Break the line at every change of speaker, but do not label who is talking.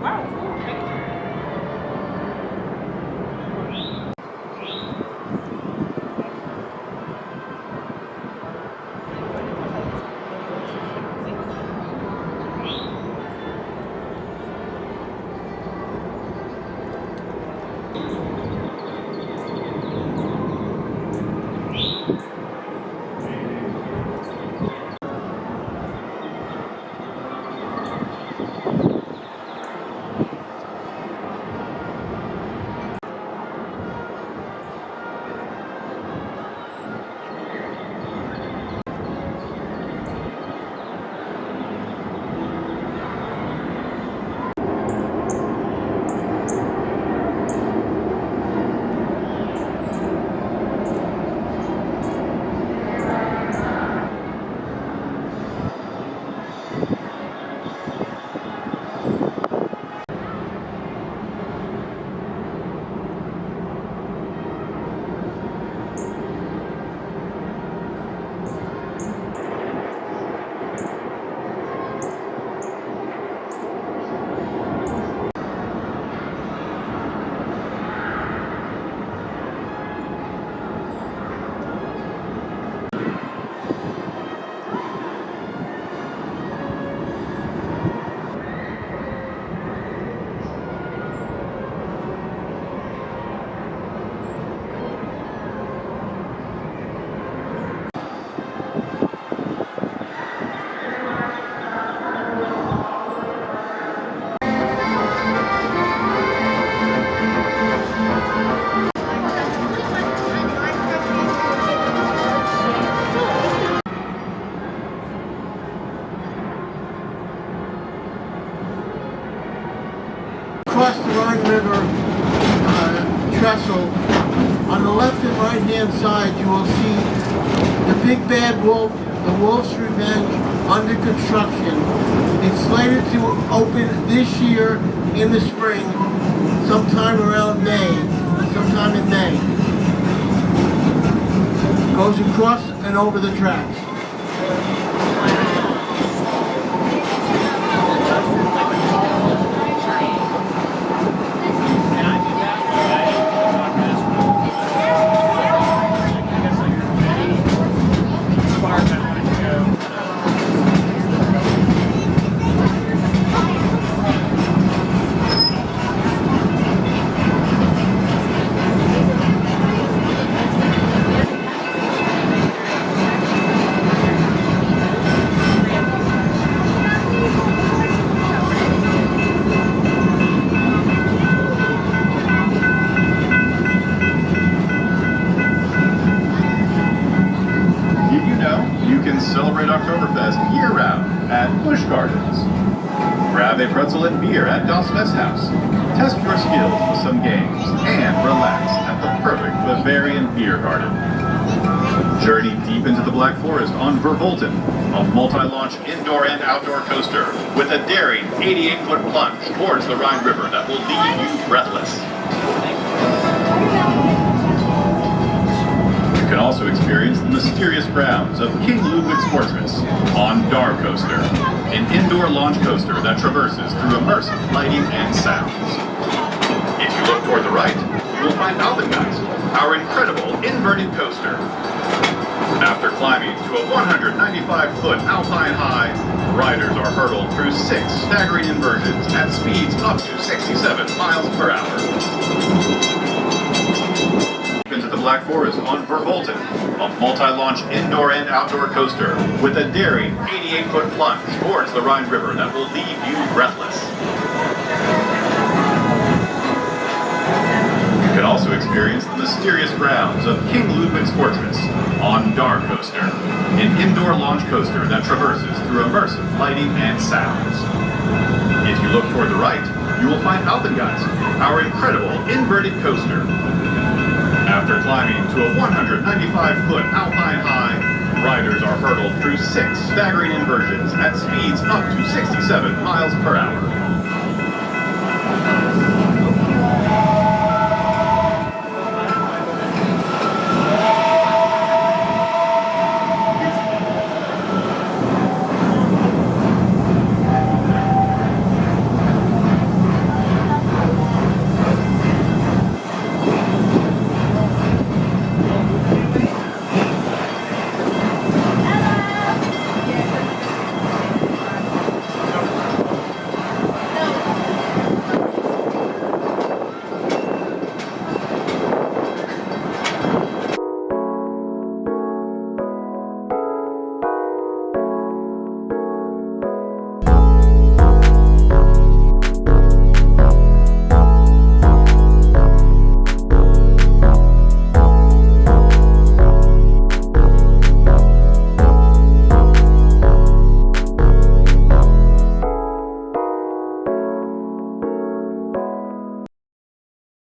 Wow, cool. Thank you.
Across the Rhine River trestle, on the left and right hand side you will see the Big Bad Wolf, the Wolf's Revenge, under construction. It's slated to open this year in the spring, sometime around May, sometime in May. Goes across and over the tracks.
Celebrate Oktoberfest year-round at Busch Gardens. Grab a pretzel and beer at Das Fest House. Test your skills with some games and relax at the perfect Bavarian beer garden. Journey deep into the Black Forest on Vervolten, a multi-launch indoor and outdoor coaster with a daring 88-foot plunge towards the Rhine River that will leave you breathless. You can also experience the mysterious grounds of King Ludwig's Fortress on Dar Coaster, an indoor launch coaster that traverses through immersive lighting and sounds. If you look toward the right, you will find Alpengeist, our incredible inverted coaster. After climbing to a 195-foot alpine high, riders are hurtled through 6 staggering inversions at speeds up to 67 miles per hour. Into the Black Forest on Vervolten, a multi-launch indoor and outdoor coaster with a daring 88-foot plunge towards the Rhine River that will leave you breathless. You can also experience the mysterious grounds of King Ludwig's Fortress on Dar Coaster, an indoor launch coaster that traverses through immersive lighting and sounds. If you look toward the right, you will find Alpengeist, our incredible inverted coaster. After climbing to a 195-foot alpine high, riders are hurtled through 6 staggering inversions at speeds up to 67 miles per hour.